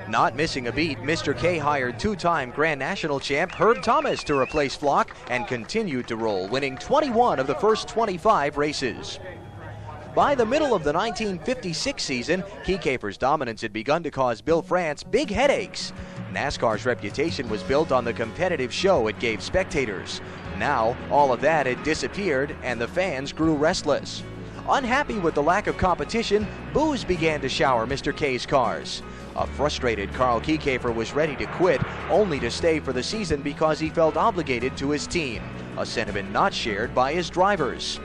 Not missing a beat, Mr. K hired two-time Grand National champ Herb Thomas to replace Flock and continued to roll, winning 21 of the first 25 races. By the middle of the 1956 season, Kiekefer's dominance had begun to cause Bill France big headaches. NASCAR's reputation was built on the competitive show it gave spectators. Now, all of that had disappeared and the fans grew restless. Unhappy with the lack of competition, boos began to shower Mr. K's cars. A frustrated Carl Kiekefer was ready to quit, only to stay for the season because he felt obligated to his team, a sentiment not shared by his drivers.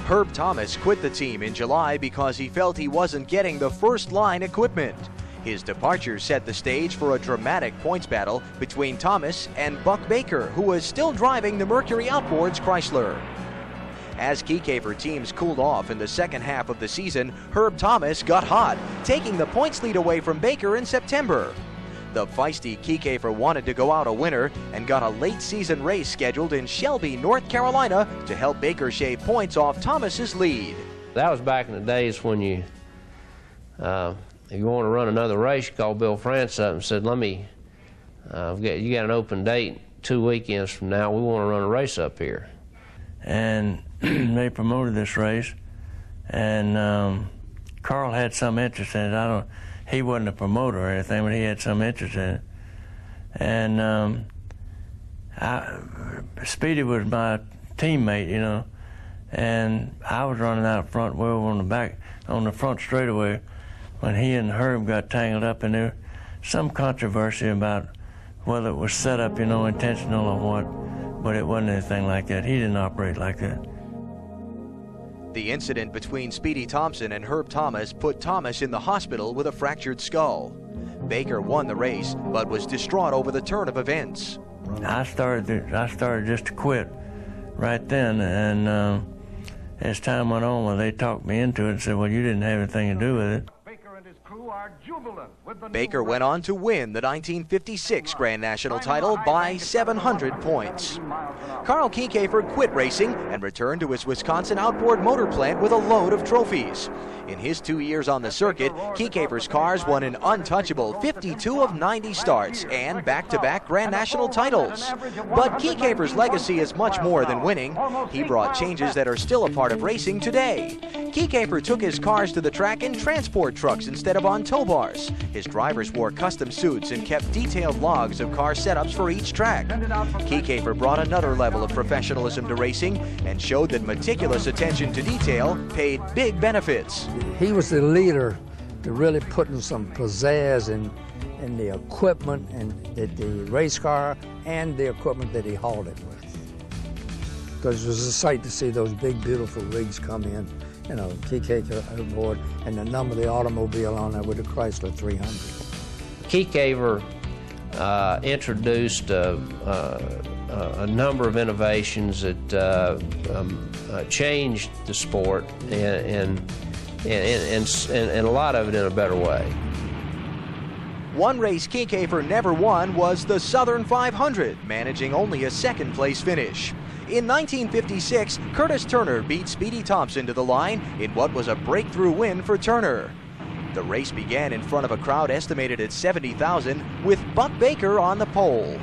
Herb Thomas quit the team in July because he felt he wasn't getting the first-line equipment. His departure set the stage for a dramatic points battle between Thomas and Buck Baker, who was still driving the Mercury Outboards Chrysler. As Kiekefer teams cooled off in the second half of the season, Herb Thomas got hot, taking the points lead away from Baker in September. The feisty Kiekefer wanted to go out a winner and got a late-season race scheduled in Shelby, North Carolina to help Baker shave points off Thomas's lead. That was back in the days when you, if you want to run another race, you called Bill France up and said, you got an open date 2 weekends from now, we want to run a race up here. And they promoted this race, and Carl had some interest in it. He wasn't a promoter or anything, but he had some interest in it. And Speedy was my teammate, you know, and I was running out front, way over on the front straightaway, when he and Herb got tangled up, and there was some controversy about whether it was set up, you know, intentional or what, but it wasn't anything like that. He didn't operate like that. The incident between Speedy Thompson and Herb Thomas put Thomas in the hospital with a fractured skull. Baker won the race, but was distraught over the turn of events. I started just to quit right then, and as time went on, they talked me into it and said, well, you didn't have anything to do with it. Baker went on to win the 1956 Grand National title by 700 points. Carl Kiekefer quit racing and returned to his Wisconsin outboard motor plant with a load of trophies. In his 2 years on the circuit, Kiekefer's cars won an untouchable 52 of 90 starts and back-to-back Grand National titles. But Kiekefer's legacy is much more than winning. He brought changes that are still a part of racing today. Kiekefer took his cars to the track in transport trucks instead of on tow bars. His drivers wore custom suits and kept detailed logs of car setups for each track. Kiekefer brought another level of professionalism to racing and showed that meticulous attention to detail paid big benefits. He was the leader to really putting some pizzazz in the equipment and the race car and the equipment that he hauled it with. Because it was a sight to see those big, beautiful rigs come in. You know, Kiekefer aboard, and the number of the automobile on there with the Chrysler 300. Kiekefer introduced a number of innovations that changed the sport, and a lot of it in a better way. One race Kiekefer never won was the Southern 500, managing only a second-place finish. In 1956, Curtis Turner beat Speedy Thompson to the line in what was a breakthrough win for Turner. The race began in front of a crowd estimated at 70,000, with Buck Baker on the pole.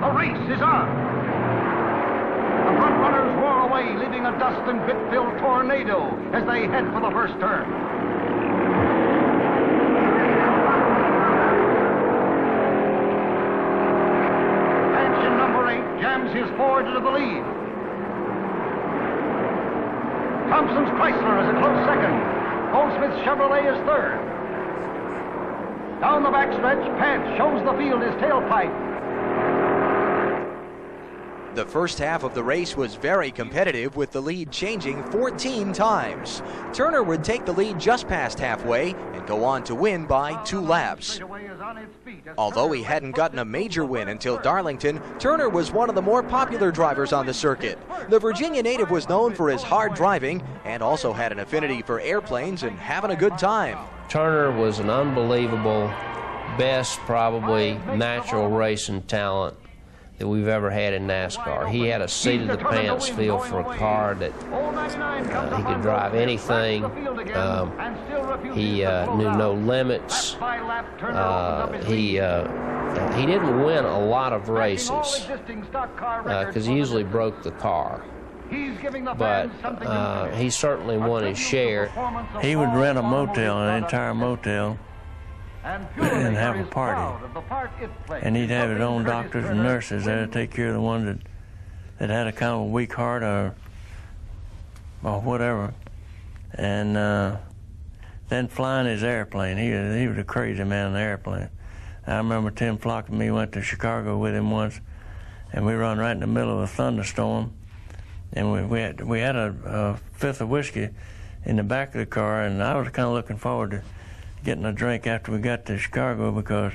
The race is on. The front runners roar away, leaving a dust and grit-filled tornado as they head for the first turn. Jams his Ford into the lead. Thompson's Chrysler is a close second. Goldsmith's Chevrolet is third. Down the backstretch, Pant shows the field his tailpipe. The first half of the race was very competitive, with the lead changing 14 times. Turner would take the lead just past halfway and go on to win by 2 laps. Although he hadn't gotten a major win until Darlington, Turner was one of the more popular drivers on the circuit. The Virginia native was known for his hard driving and also had an affinity for airplanes and having a good time. Turner was an unbelievable, best probably natural racing talent that we've ever had in NASCAR. He had a seat-of-the-pants feel for a car that he could drive anything. He knew no limits. He didn't win a lot of races because he usually broke the car. But he certainly won his share. He would rent a motel, an entire motel, and have a party. And he'd have his own doctors and nurses there to take care of the ones that had a kind of a weak heart or whatever. And then flying his airplane. He was a crazy man in the airplane. I remember Tim Flock and me went to Chicago with him once, and we run right in the middle of a thunderstorm. And we had a fifth of whiskey in the back of the car, and I was kind of looking forward to getting a drink after we got to Chicago because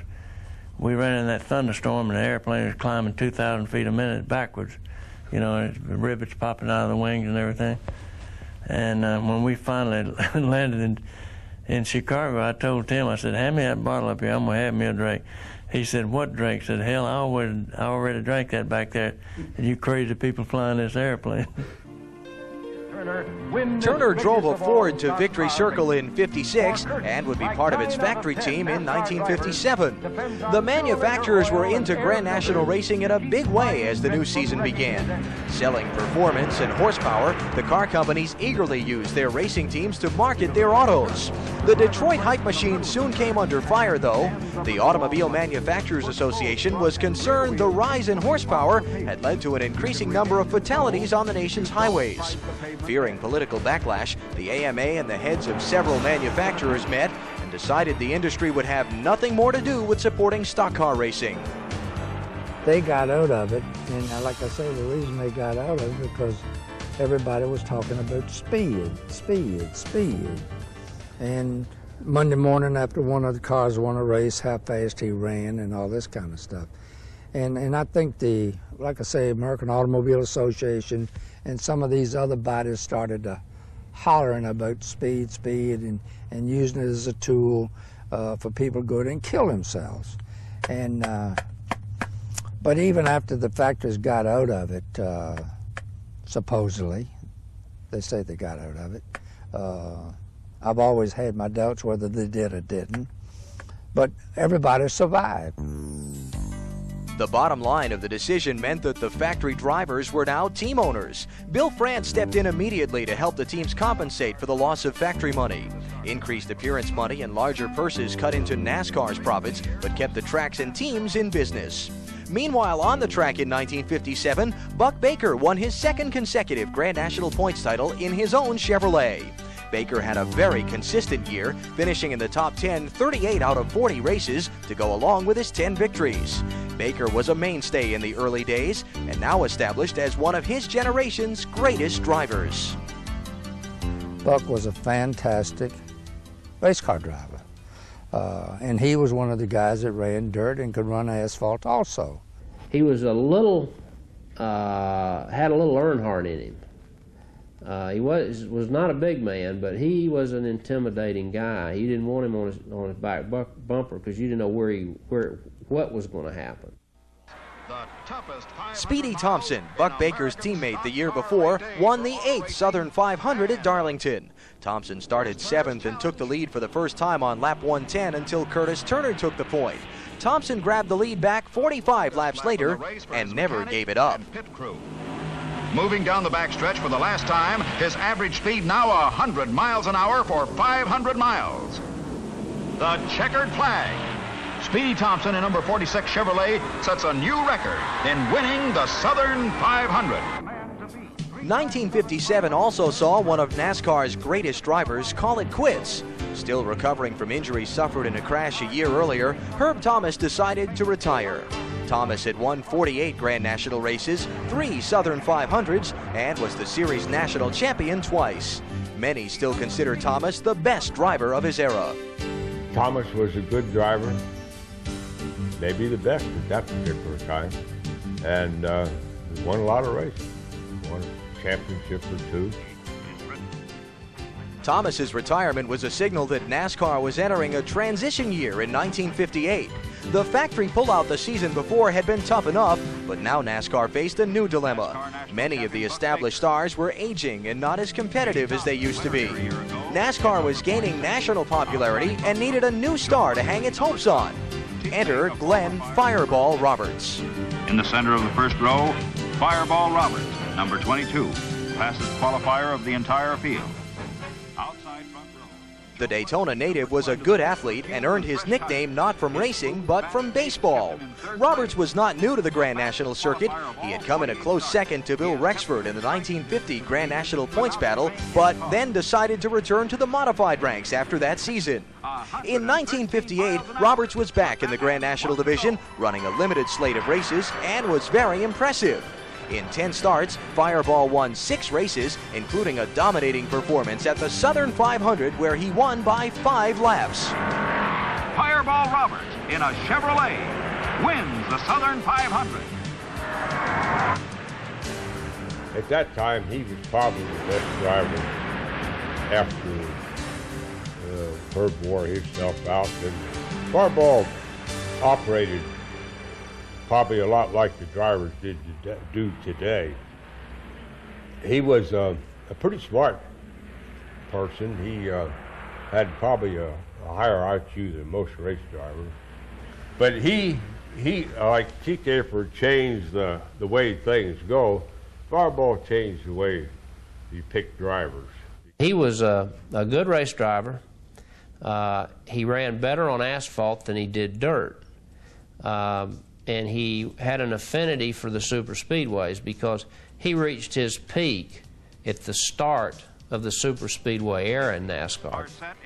we ran in that thunderstorm and the airplane was climbing 2,000 feet a minute backwards, you know, the rivets popping out of the wings and everything. And when we finally landed in Chicago, I told Tim, I said, hand me that bottle up here, I'm going to have me a drink. He said, what drink? I said, hell, I already drank that back there. And you crazy people flying this airplane. Turner drove a Ford to Victory Circle in '56 and would be part of its factory team in 1957. The manufacturers were into Grand National racing in a big way as the new season began. Selling performance and horsepower, the car companies eagerly used their racing teams to market their autos. The Detroit hype machine soon came under fire, though. The Automobile Manufacturers Association was concerned the rise in horsepower had led to an increasing number of fatalities on the nation's highways. Fearing political backlash, the AMA and the heads of several manufacturers met and decided the industry would have nothing more to do with supporting stock car racing. They got out of it, and like I say, the reason they got out of it because everybody was talking about speed. And Monday morning after one of the cars won a race, how fast he ran and all this kind of stuff. And I think like I say, American Automobile Association and some of these other bodies started hollering about speed, and using it as a tool for people to go out and kill themselves. And but even after the factories got out of it, supposedly, they say they got out of it. I've always had my doubts whether they did or didn't, but everybody survived. The bottom line of the decision meant that the factory drivers were now team owners. Bill France stepped in immediately to help the teams compensate for the loss of factory money. Increased appearance money and larger purses cut into NASCAR's profits, but kept the tracks and teams in business. Meanwhile, on the track in 1957, Buck Baker won his second consecutive Grand National points title in his own Chevrolet. Baker had a very consistent year, finishing in the top 10 38 out of 40 races to go along with his 10 victories. Baker was a mainstay in the early days and now established as one of his generation's greatest drivers. Buck was a fantastic race car driver, and he was one of the guys that ran dirt and could run asphalt also. He was had a little Earnhardt in him. He was not a big man, but he was an intimidating guy. You didn't want him on his back bumper because you didn't know what was going to happen. Speedy Thompson, Buck Baker's teammate the year before, won the 8th Southern 500 at Darlington. Thompson started 7th and took the lead for the first time on lap 110 until Curtis Turner took the point. Thompson grabbed the lead back 45 laps later and never gave it up. Moving down the backstretch for the last time, his average speed now 100 miles an hour for 500 miles. The checkered flag. Speedy Thompson in number 46 Chevrolet sets a new record in winning the Southern 500. 1957 also saw one of NASCAR's greatest drivers call it quits. Still recovering from injuries suffered in a crash a year earlier, Herb Thomas decided to retire. Thomas had won 48 Grand National races, 3 Southern 500s, and was the series national champion twice. Many still consider Thomas the best driver of his era. Thomas was a good driver, maybe the best at that particular time, and won a lot of races, won a championship or 2. Thomas's retirement was a signal that NASCAR was entering a transition year in 1958. The factory pullout the season before had been tough enough, but now NASCAR faced a new dilemma. Many of the established stars were aging and not as competitive as they used to be. NASCAR was gaining national popularity and needed a new star to hang its hopes on. Enter Glenn Fireball Roberts. In the center of the first row, Fireball Roberts, number 22, fastest qualifier of the entire field. Outside front row. The Daytona native was a good athlete and earned his nickname not from racing, but from baseball. Roberts was not new to the Grand National circuit. He had come in a close second to Bill Rexford in the 1950 Grand National points battle, but then decided to return to the modified ranks after that season. In 1958, Roberts was back in the Grand National division, running a limited slate of races, and was very impressive. In 10 starts, Fireball won 6 races, including a dominating performance at the Southern 500, where he won by 5 laps. Fireball Roberts, in a Chevrolet, wins the Southern 500. At that time, he was probably the best driver after Herb wore himself out. And Fireball operated probably a lot like the drivers do today. He was a pretty smart person. He had probably a higher IQ than most race drivers. But he like TK changed the way things go. Fireball changed the way you pick drivers. He was a good race driver. He ran better on asphalt than he did dirt. And he had an affinity for the super speedways because he reached his peak at the start of the super speedway era in NASCAR.